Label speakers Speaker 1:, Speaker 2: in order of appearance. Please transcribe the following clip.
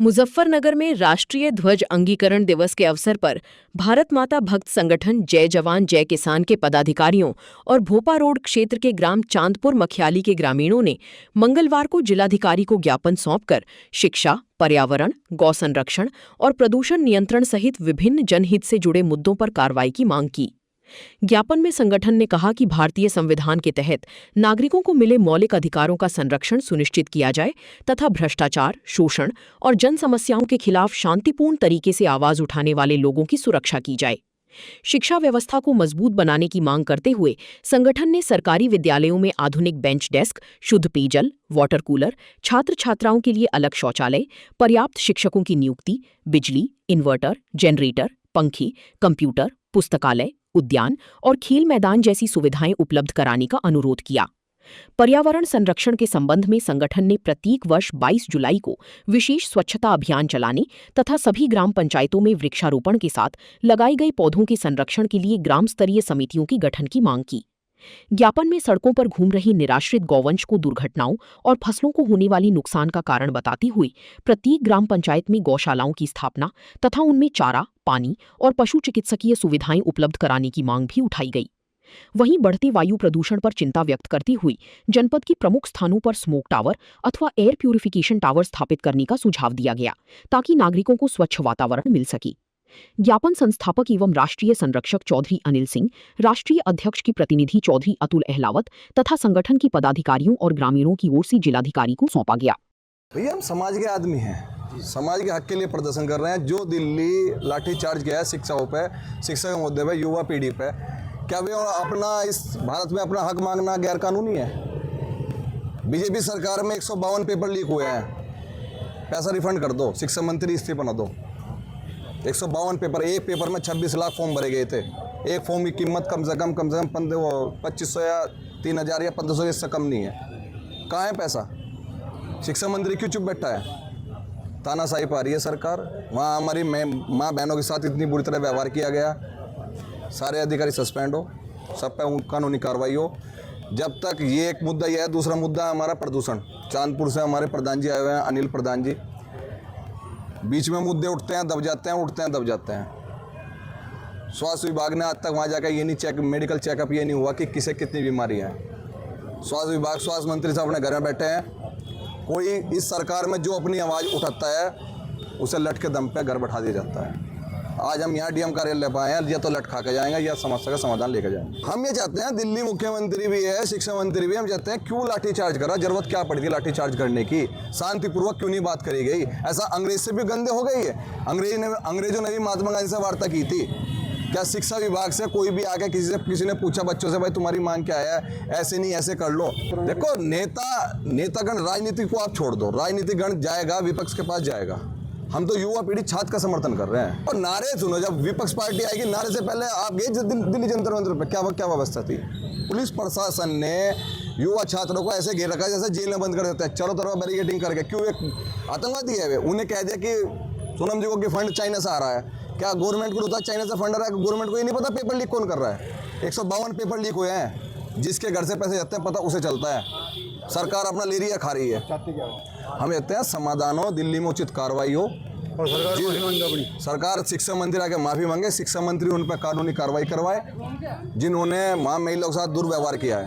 Speaker 1: मुजफ्फरनगर में राष्ट्रीय ध्वज अंगीकरण दिवस के अवसर पर भारत माता भक्त संगठन जय जवान जय किसान के पदाधिकारियों और भोपा रोड क्षेत्र के ग्राम चांदपुर मखियाली के ग्रामीणों ने मंगलवार को जिलाधिकारी को ज्ञापन सौंपकर शिक्षा, पर्यावरण, गौ संरक्षण और प्रदूषण नियंत्रण सहित विभिन्न जनहित से जुड़े मुद्दों पर कार्रवाई की मांग की। ज्ञापन में संगठन ने कहा कि भारतीय संविधान के तहत नागरिकों को मिले मौलिक अधिकारों का संरक्षण सुनिश्चित किया जाए तथा भ्रष्टाचार, शोषण और जन समस्याओं के खिलाफ शांतिपूर्ण तरीके से आवाज उठाने वाले लोगों की सुरक्षा की जाए। शिक्षा व्यवस्था को मजबूत बनाने की मांग करते हुए संगठन ने सरकारी विद्यालयों में आधुनिक बेंच डेस्क, शुद्ध पेयजल, वाटर कूलर, छात्र छात्राओं के लिए अलग शौचालय, पर्याप्त शिक्षकों की नियुक्ति, बिजली, इन्वर्टर, जनरेटर, पंखे, कंप्यूटर, पुस्तकालय, उद्यान और खेल मैदान जैसी सुविधाएं उपलब्ध कराने का अनुरोध किया। पर्यावरण संरक्षण के संबंध में संगठन ने प्रत्येक वर्ष 22 जुलाई को विशेष स्वच्छता अभियान चलाने तथा सभी ग्राम पंचायतों में वृक्षारोपण के साथ लगाई गई पौधों के संरक्षण के लिए ग्राम स्तरीय समितियों की गठन की मांग की। ज्ञापन में सड़कों पर घूम रही निराश्रित गौवंश को दुर्घटनाओं और फसलों को होने वाली नुकसान का कारण बताते हुए प्रत्येक ग्राम पंचायत में गौशालाओं की स्थापना तथा उनमें चारा, पानी और पशु चिकित्सकीय सुविधाएं उपलब्ध कराने की मांग भी उठाई गई। वहीं बढ़ते वायु प्रदूषण पर चिंता व्यक्त करती हुई जनपद के प्रमुख स्थानों पर स्मोक टावर अथवा एयर प्यूरिफिकेशन टावर स्थापित करने का सुझाव दिया गया ताकि नागरिकों को स्वच्छ वातावरण मिल सके। ज्ञापन संस्थापक एवं राष्ट्रीय संरक्षक चौधरी अनिल सिंह, राष्ट्रीय अध्यक्ष की प्रतिनिधि चौधरी अतुल अहलावत तथा संगठन के पदाधिकारियों और ग्रामीणों की ओर से जिलाधिकारी को सौंपा गया।
Speaker 2: भैया हम समाज के आदमी हैं, समाज के हक के लिए प्रदर्शन कर रहे हैं। जो दिल्ली लाठीचार्ज किया है शिक्षाओं पे, शिक्षा के मुद्दे पे, युवा पीढ़ी पे, क्या वे अपना इस भारत में अपना हक मांगना गैर कानूनी है? बीजेपी सरकार में 152 पेपर लीक हुए हैं, पैसा रिफंड कर दो, शिक्षा मंत्री इस्तीफा न दो। 152 पेपर, एक पेपर में 26 लाख फॉर्म भरे गए थे। एक फॉर्म की कीमत कम से कम 2500 या 3000 या 1500 इससे कम नहीं है। कहाँ है पैसा? शिक्षा मंत्री क्यों चुप बैठा है? तानाशाही पा रही है सरकार। वहाँ हमारी माँ बहनों के साथ इतनी बुरी तरह व्यवहार किया गया, सारे अधिकारी सस्पेंड हो, सब पे कानूनी कार्रवाई हो। जब तक ये एक मुद्दा यह है, दूसरा मुद्दा है हमारा प्रदूषण। चांदपुर से हमारे प्रधान जी आए हुए हैं, अनिल प्रधान जी। बीच में मुद्दे उठते हैं, दब जाते हैं, उठते हैं, दब जाते हैं। स्वास्थ्य विभाग ने आज तक वहाँ जाकर ये नहीं मेडिकल चेकअप ये नहीं हुआ कि किसे कितनी बीमारी है। स्वास्थ्य विभाग, स्वास्थ्य मंत्री साहब अपने घर में बैठे हैं। कोई इस सरकार में जो अपनी आवाज़ उठाता है उसे लट के दम पे घर बैठा दिया जाता है। आज हम यहाँ डीएम कार्यालय पाए हैं, या तो लट खा के जाएंगे या समस्या का समाधान लेकर जाएंगे। हम ये चाहते हैं, दिल्ली मुख्यमंत्री भी है, शिक्षा मंत्री भी, हम चाहते हैं क्यों लाठीचार्ज करा? जरूरत क्या पड़ी थी लाठीचार्ज करने की? शांतिपूर्वक क्यों नहीं बात करी गई? ऐसा अंग्रेज से भी गंदे हो गई है। अंग्रेजों ने भी महात्मा गांधी से वार्ता की थी। क्या शिक्षा विभाग से कोई भी आके किसी ने पूछा बच्चों से, भाई तुम्हारी मांग क्या है? ऐसे नहीं, ऐसे कर लो। देखो, नेतागण, राजनीति को आप छोड़ दो, राजनीतिगण जाएगा, विपक्ष के पास जाएगा। हम तो युवा पीढ़ी छात्र का समर्थन कर रहे हैं। और नारे सुनो, जब विपक्ष पार्टी आएगी, नारे से पहले आप गए दिल्ली जंतर मंतर पे, क्या व्यवस्था थी? पुलिस प्रशासन ने युवा छात्रों को ऐसे घेर रखा जैसे जेल में बंद कर देते हैं, चारों तरफ बैरिकेडिंग करके। क्यों? एक आतंकवादी है वे। उन्हें कह दिया कि सोनम जी को कि फंड चाइना से आ रहा है। क्या गवर्नमेंट को होता है चाइना से फंड आ रहा है? गवर्नमेंट को ये नहीं पता पेपर लीक कौन कर रहा है? 152 पेपर लीक हुए हैं। जिसके घर से पैसे जाते हैं पता उसे चलता है। सरकार अपना ले रही है, खा रही है। हम कहते हैं समाधान हो, दिल्ली में उचित कार्रवाई हो और सरकार शिक्षा मंत्री आके माफ़ी मांगे, शिक्षा मंत्री उन पर कानूनी कार्रवाई करवाए जिन्होंने मां महिलाओं के साथ दुर्व्यवहार किया है।